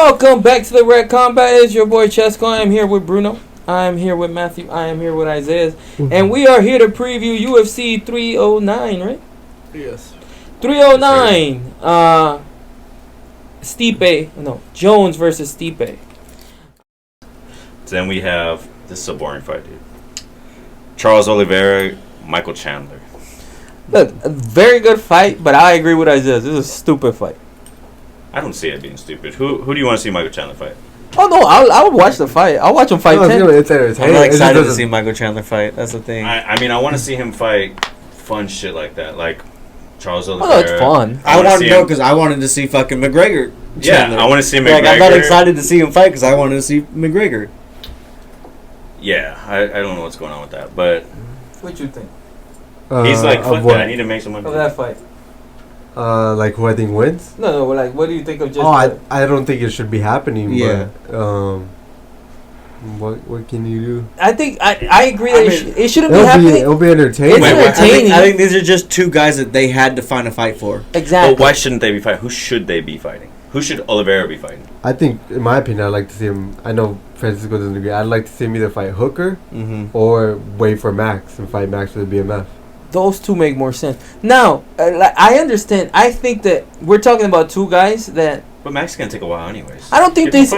Welcome back to the Red Combat. It's your boy Chesco. I am here with Bruno. I am here with Matthew. I am here with Isaiah. And we are here to preview UFC 309, right? Yes. 309. Jones versus Stipe. Then we have, this is a boring fight, dude. Charles Oliveira, Michael Chandler. Look, a very good fight, but I agree with Isaiah. This is a stupid fight. I don't see it being stupid. Who do you want to see Michael Chandler fight? Oh, no, I would watch the fight. I'll watch him fight 10. I'm not excited to see Michael Chandler fight. That's the thing. I want to see him fight fun shit like that. Like Charles Oliveira. Oh, no, it's fun. I want to know because I wanted to see fucking McGregor. Chandler. Yeah, I want to see McGregor. Like, I'm not excited to see him fight because I wanted to see McGregor. Yeah, I don't know what's going on with that. But What you think he's like, fuck that. I need to make some money. of that fight? Like who I think wins? No, like, what do you think of just... I don't think it should be happening. Yeah. But, what can you do? I think I agree that it shouldn't be happening. It'll be entertaining. It's entertaining. I think these are just two guys that they had to find a fight for. Exactly. But why shouldn't they be fighting? Who should they be fighting? Who should Oliveira be fighting? I think, in my opinion, I'd like to see him. I know Francisco doesn't agree. I'd like to see him either fight Hooker or wait for Max and fight Max with the BMF. Those two make more sense. Now, I understand. I think that we're talking about two guys that... But Max is gonna take a while anyways. I don't think this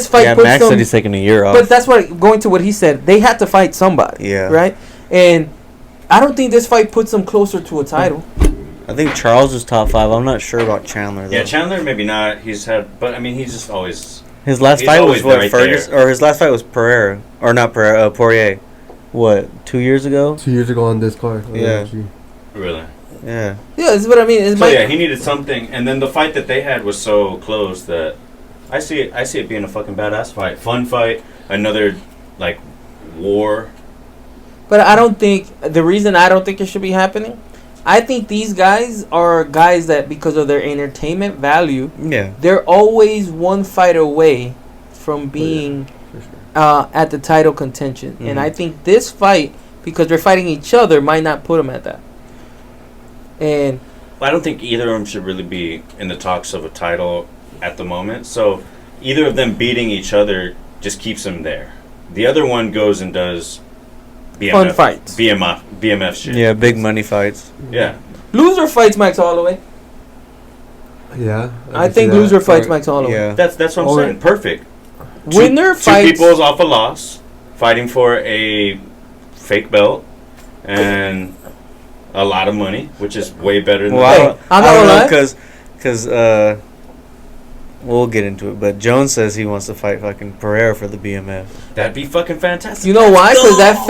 fight puts Max them... said he's taking a year off. But that's what, going to what he said, they had to fight somebody. Yeah. Right? And I don't think this fight puts them closer to a title. I think Charles is top 5. I'm not sure about Chandler, though. Yeah, Chandler maybe not. He's just always... His last he's fight was always what, right Ferguson? Or his last fight was Pereira. Or not Pereira, Poirier. What, 2 years ago? 2 years ago on this card. Yeah. Really? Yeah. Yeah, that's what I mean. Yeah, he needed something, and then the fight that they had was so close that I see it being a fucking badass fight, fun fight, another like war. But I don't think... The reason I don't think it should be happening... I think these guys are guys that, because of their entertainment value... Yeah. They're always one fight away from being... at the title contention. And I think this fight, because they're fighting each other, might not put them at that. And I don't think either of them should really be in the talks of a title at the moment. So either of them beating each other just keeps them there. The other one goes and does BMF, fun fights. BMF shit. Yeah, big money fights. Yeah. Loser fights Max Holloway. Yeah. I think loser fights Max Holloway. Yeah. That's what I'm saying. Perfect. Winner fights... Two people's off a loss, fighting for a fake belt and a lot of money, which is way better than I'm not gonna lie. Because we'll get into it, but Jones says he wants to fight fucking Pereira for the BMF. That'd be fucking fantastic. You know why? Because that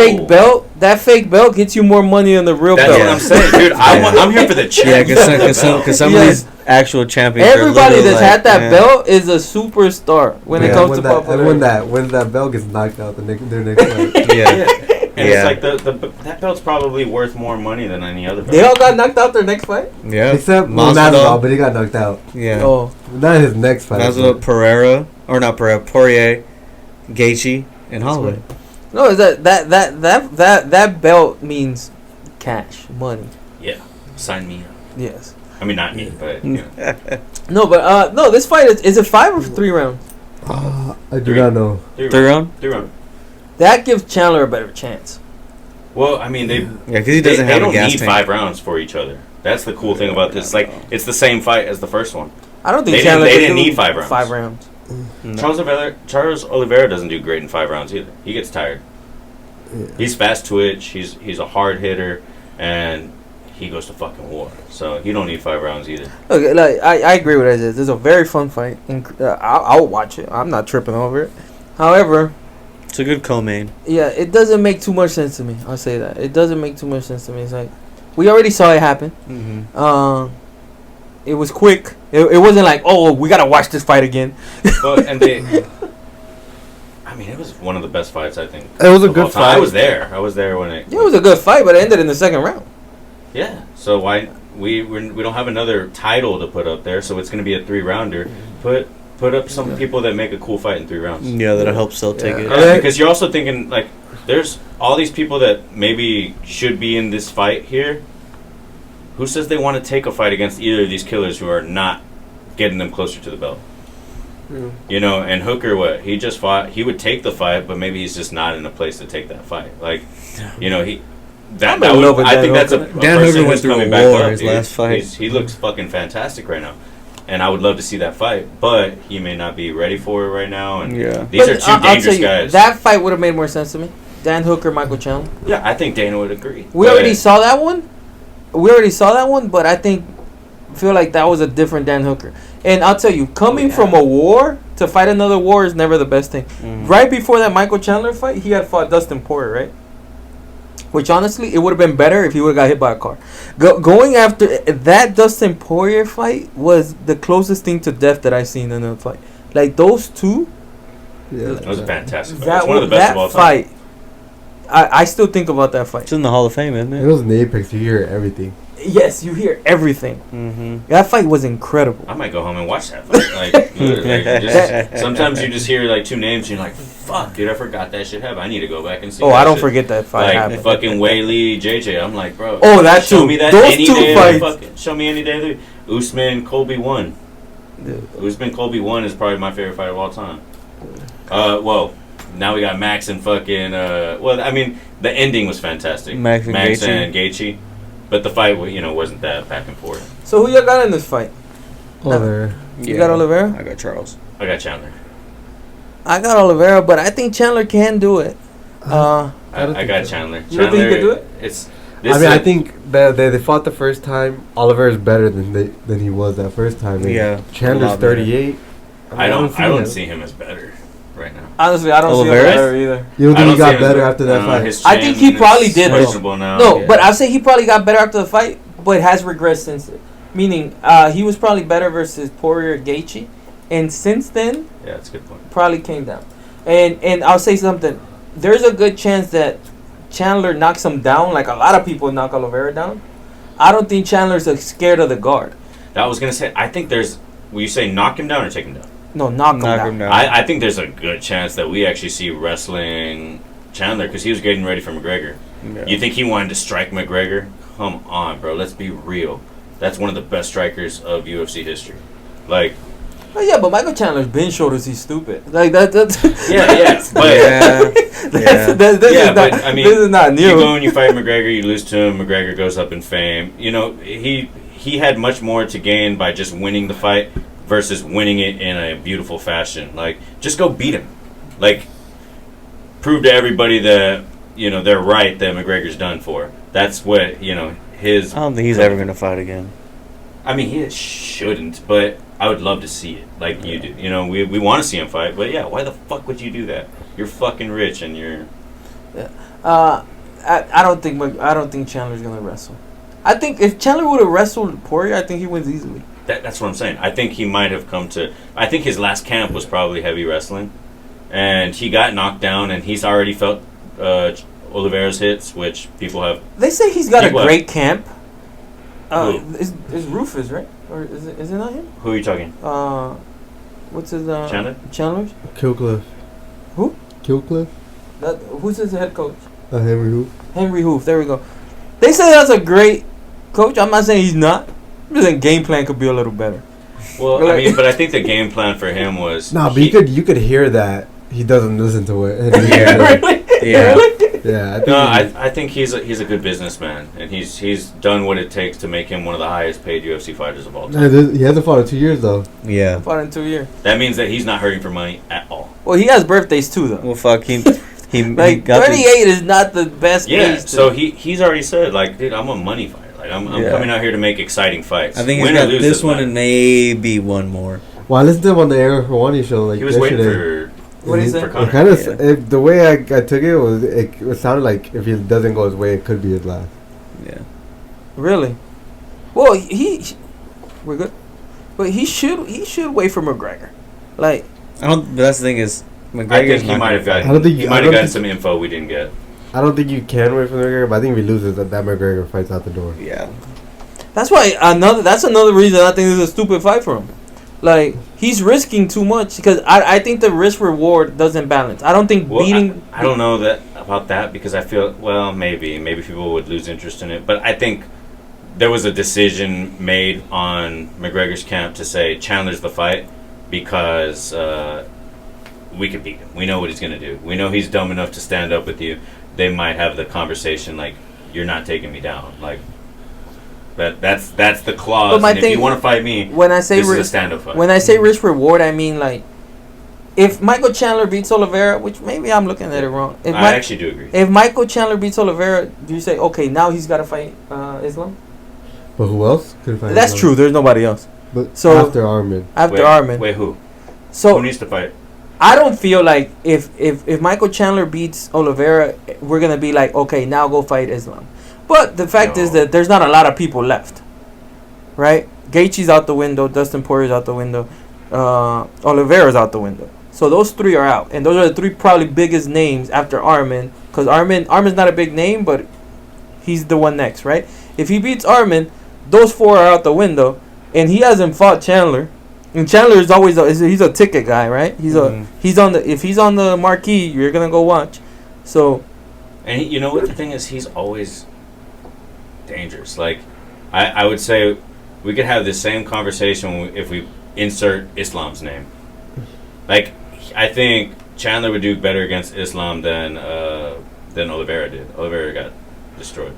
fake belt gets you more money than the real That's belt. what I'm saying, dude. I'm here for the champ. Yeah, because some of these actual champions. Everybody that's had that belt is a superstar when it comes to popularity. And when that belt gets knocked out, their next fight. Yeah. And it's like that belt's probably worth more money than any other belt. They all got knocked out their next fight? Yeah. Except Masvidal, but he got knocked out. Yeah. Oh. Not his next fight. Masvidal, Poirier, Gaethje, and Holloway. No, is that belt means cash, money. Yeah. Sign me up. Yes. I mean, not me, but you know. No, this fight is it 5 or 3 rounds? I do not know. 3 round? 3 round. That gives Chandler a better chance. Well, I mean, because he doesn't have a gas tank. They don't need 5 rounds for each other. That's the cool thing about this. Like, it's the same fight as the first one. I don't think they Chandler didn't need 5 rounds. 5 rounds. No. Charles Oliveira doesn't do great in 5 rounds either. He gets tired. Yeah. He's fast twitch. He's a hard hitter, and he goes to fucking war. So he don't need 5 rounds either. Okay, like I agree with that. This is a very fun fight. I'll watch it. I'm not tripping over it. However, it's a good co-main. Yeah, it doesn't make too much sense to me. I'll say that. It doesn't make too much sense to me. It's like, we already saw it happen. It was quick. It wasn't like, oh, we got to watch this fight again. But, I mean, it was one of the best fights, I think. It was a good fight. I was there when it... Yeah, it was a good fight, but it ended in the 2nd round. Yeah, so why... We don't have another title to put up there, so it's going to be a 3-rounder. Put up some people that make a cool fight in 3 rounds. Yeah, that'll help sell tickets. Yeah, because you're also thinking, like, there's all these people that maybe should be in this fight here. Who says they want to take a fight against either of these killers who are not getting them closer to the belt? You know, and Hooker, he just fought. He would take the fight, but maybe he's just not in a place to take that fight. Like, you know, I think that's a Dan person Hooker went who's through coming a back war up. his last fight. He looks fucking fantastic right now. And I would love to see that fight, but he may not be ready for it right now. And these are two dangerous guys. That fight would have made more sense to me. Dan Hooker, Michael Chandler. Yeah, I think Dana would agree. We already saw that one. But I feel like that was a different Dan Hooker. And I'll tell you, coming from a war to fight another war is never the best thing. Right before that Michael Chandler fight, he had fought Dustin Poirier, right? Which honestly, it would have been better if he would have got hit by a car. Going after that Dustin Poirier fight was the closest thing to death that I've seen in a fight. Like those two. Yeah, that was a fantastic fight. That one of the best of all time. Fight, I still think about that fight. It's in the Hall of Fame, isn't it? It was in the Apex. You hear everything. Yes, you hear everything. That fight was incredible. I might go home and watch that fight. Like, literally, sometimes you just hear like two names and you're like, "Fuck, dude, I forgot that shit happened. I need to go back and see." I don't shit. forget that fight. Like fucking Weili, JJ. I'm like, bro. That show too. me that Those any two day. fights. Show me any day. Of the Usman Colby 1. Usman Colby 1 is probably my favorite fight of all time. Well, now we got Max and fucking. Well, I mean, the ending was fantastic. Max and Gaethje. But the fight, wasn't that back and forth. So who y'all got in this fight? Oliveira. You got Oliveira? I got Charles. I got Chandler. I got Oliveira, but I think Chandler can do it. I got Chandler. You don't think he can do it? I think that they fought the first time. Oliveira is better than he was that first time. Chandler's 38. I don't see him as better right now. Honestly, I don't see him better either. You don't think he got better after that fight? I think he probably did. But I'll say he probably got better after the fight, but has regressed since it. Meaning, he was probably better versus Poirier Gaethje, and since then, that's a good point. Probably came down. And I'll say something. There's a good chance that Chandler knocks him down, like a lot of people knock Oliveira down. I don't think Chandler's scared of the guard. I was gonna say, I think there's. Will you say knock him down or take him down? No, knock him down. I think there's a good chance that we actually see wrestling Chandler because he was getting ready for McGregor. Yeah. You think he wanted to strike McGregor? Come on, bro. Let's be real. That's one of the best strikers of UFC history. Like. Oh yeah, but Michael Chandler's been showed us he's stupid. Like that's but I mean, this is not new. You go and you fight McGregor, you lose to him. McGregor goes up in fame. You know, he had much more to gain by just winning the fight versus winning it in a beautiful fashion. Like, just go beat him. Like, prove to everybody that they're right that McGregor's done for. That's what his. I don't think he's ever gonna fight again. I mean, he shouldn't, but I would love to see it, like you do. We want to see him fight, but yeah, why the fuck would you do that? You're fucking rich, and you're. Yeah. I don't think Chandler's gonna wrestle. I think if Chandler would have wrestled Poirier, I think he wins easily. That's what I'm saying. I think he might have come to. I think his last camp was probably heavy wrestling, and he got knocked down, and he's already felt Oliveira's hits, which people have. They say he's got a great camp. Is Rufus, right? Or is it not him? Who are you talking? What's his Chandler? Chandler's? Killcliff. Who? Killcliff. Who's his head coach? Henry Hoof. Henry Hoof. There we go. They say that's a great coach. I'm not saying he's not. I'm just saying game plan could be a little better. Well, I mean, but I think the game plan for him was. But you could hear that he doesn't listen to it. Really? Yeah. Really? Yeah. I think he's a good businessman, and he's done what it takes to make him one of the highest paid UFC fighters of all time. He hasn't fought in 2 years though. Yeah. Fought in 2 years. That means that he's not hurting for money at all. Well, he has birthdays too, though. Well, fuck him. Like 38 is not the best age. So he's already said, like, dude, I'm a money fighter. Like, I'm coming out here to make exciting fights. I think he's got this one and maybe one more. Well, I listened to him on the Aaron Hawani show. Like, he was waiting for. What is it? Kind of the way I took it was it sounded like if he doesn't go his way, it could be his last. Yeah. Really? Well, we're good, but he should wait for McGregor. Like, I don't. But that's the thing is, McGregor's I think he might have gotten some info we didn't get. I don't think you can wait for McGregor, but I think if he loses, that McGregor fights out the door. Yeah. That's why that's another reason I think this is a stupid fight for him. Like, he's risking too much because I think the risk reward doesn't balance. I don't think beating. I don't know about that because I feel maybe people would lose interest in it, but I think there was a decision made on McGregor's camp to say Chandler's the fight, because we can beat him. We know what he's gonna do. We know he's dumb enough to stand up with you. They might have the conversation like, "You're not taking me down." Like that's the clause. But my and thing, if you want to fight me, when I say this is a stand-up fight. when I say risk reward, I mean like, if Michael Chandler beats Oliveira, which maybe I'm looking at it wrong. I actually do agree. If Michael Chandler beats Oliveira, do you say, okay, now he's got to fight Islam? But who else could fight? That's true. There's nobody else. But So- after Armin, Armin. Wait, who? So Who needs to fight? I don't feel like if Michael Chandler beats Oliveira, we're gonna be like, okay, now go fight Islam. But the fact is No. that there's not a lot of people left, right? Gaethje's out the window, Dustin Poirier's out the window, Oliveira's out the window. So those three are out, and those are the three probably biggest names after Armin, because Armin's not a big name, but he's the one next, right? If he beats Armin, those four are out the window, and he hasn't fought Chandler. And Chandler is always he's a ticket guy, right? He's if he's on the marquee, you're gonna go watch. So, And you know what the thing is? He's always dangerous. Like, I would say we could have this same conversation if we insert Islam's name. Like, I think Chandler would do better against Islam than Olivera did. Olivera got destroyed.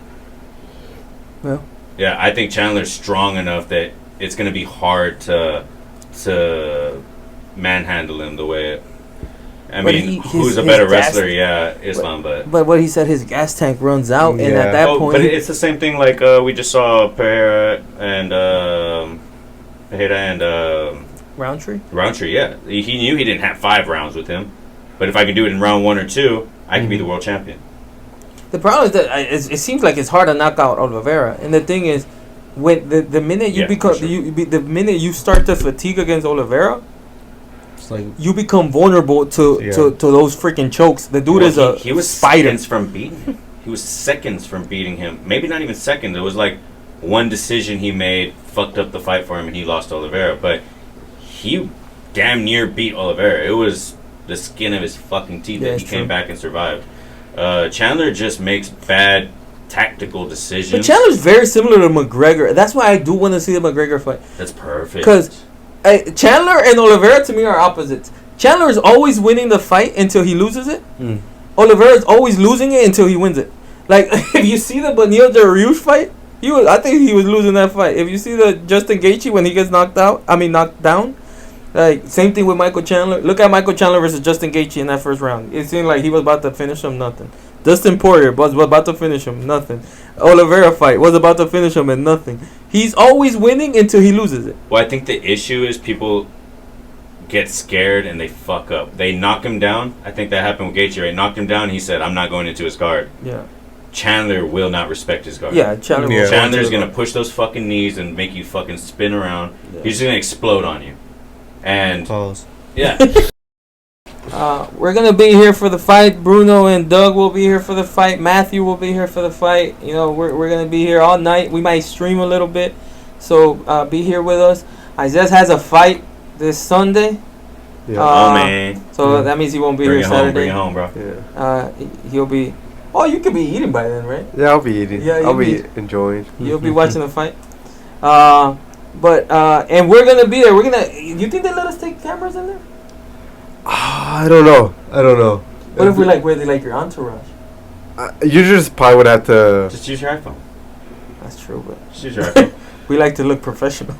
well, Yeah, I think Chandler's strong enough that it's going to be hard to manhandle him the way. I But mean, his who's a better gas- wresler? Yeah, Islam, but what he said, his gas tank runs out, and Yeah. at that oh, point, but it's the same thing. Like we just saw Pereira and Roundtree. Roundtree. Yeah, he knew he didn't have 5 rounds with him, but if I can do it in round 1 or 2, I can be the world champion. The problem is that it seems like it's hard to knock out Oliveira, and the thing is, when the minute you Yeah, become for sure. the minute you start to fatigue against Oliveira, It's like you become vulnerable to those freaking chokes. The dude is a he was spider. seconds from beating him. He was seconds from beating him. Maybe not even seconds. It was like one decision he made fucked up the fight for him, and he lost to Oliveira. But he damn near beat Oliveira. It was the skin of his fucking teeth Yeah, that he it's came true. back and survived. Chandler just makes bad tactical decisions. But Chandler's very similar to McGregor. That's why I do want to see the McGregor fight. That's perfect. 'Cause Chandler and Oliveira to me are opposites. Chandler is always winning the fight until he loses it. Oliveira is always losing it until he wins it. Like if you see the Beneil Dariush fight, I think he was losing that fight. If you see the Justin Gaethje when he gets knocked down, like same thing with Michael Chandler. Look at Michael Chandler versus Justin Gaethje in that first round. It seemed like he was about to finish him, nothing. Dustin Poirier was about to finish him, nothing. Oliveira fight was about to finish him and nothing. He's always winning until he loses it. Well, I think the issue is people get scared and they fuck up. They knock him down. I think that happened with Gaethje, right? Knocked him down. He said, "I'm not going into his guard." Yeah. Chandler will not respect his guard. Yeah, Chandler. Yeah. will Chandler's go gonna push those fucking knees and make you fucking spin around. Yeah. He's just gonna explode on you. And pause. yeah, We're gonna be here for the fight. Bruno and Doug will be here for the fight. Matthew will be here for the fight. You know, we're gonna be here all night. We might stream a little bit, so be here with us. Isaiah has a fight this Sunday, yeah, oh man, so that means he won't be bring here it home, bring Saturday. it home, bro. yeah, He'll be. Oh, you could be eating by then, right? yeah. I'll be eating. Yeah, I'll you'll be be- enjoying. You'll be watching the fight. And we're gonna be there. You think they let us take cameras in there? I don't know. What if we're like your entourage? You just probably would have to. Just use your iPhone. That's true, but Just use your iPhone. we like to look professional.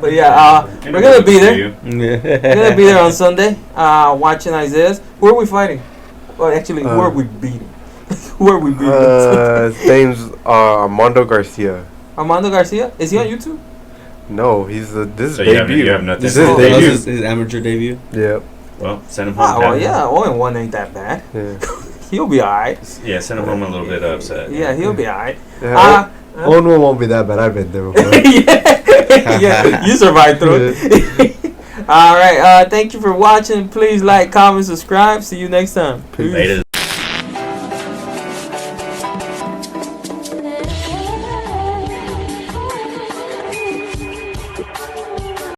But yeah, we're gonna be there. We're gonna be there on Sunday, watching Isaiah's. Who are we fighting? Well, actually, who are we beating? Who are we beating? His name's Armando Garcia. Armando Garcia? Is he on YouTube? No, this is So you have- debut. you have nothing. This Oh, is That was debut. his amateur debut. Yeah, Well, send him home. Ah, well, happy. yeah, 0-1 ain't that bad. yeah. He'll be alright. Yeah, send him home a little bit upset. Yeah, he'll be alright. Yeah, Owen won't be that bad. I've been there before. Yeah, you survived through it. All right. Thank you for watching. Please like, comment, subscribe. See you next time. Peace. Later.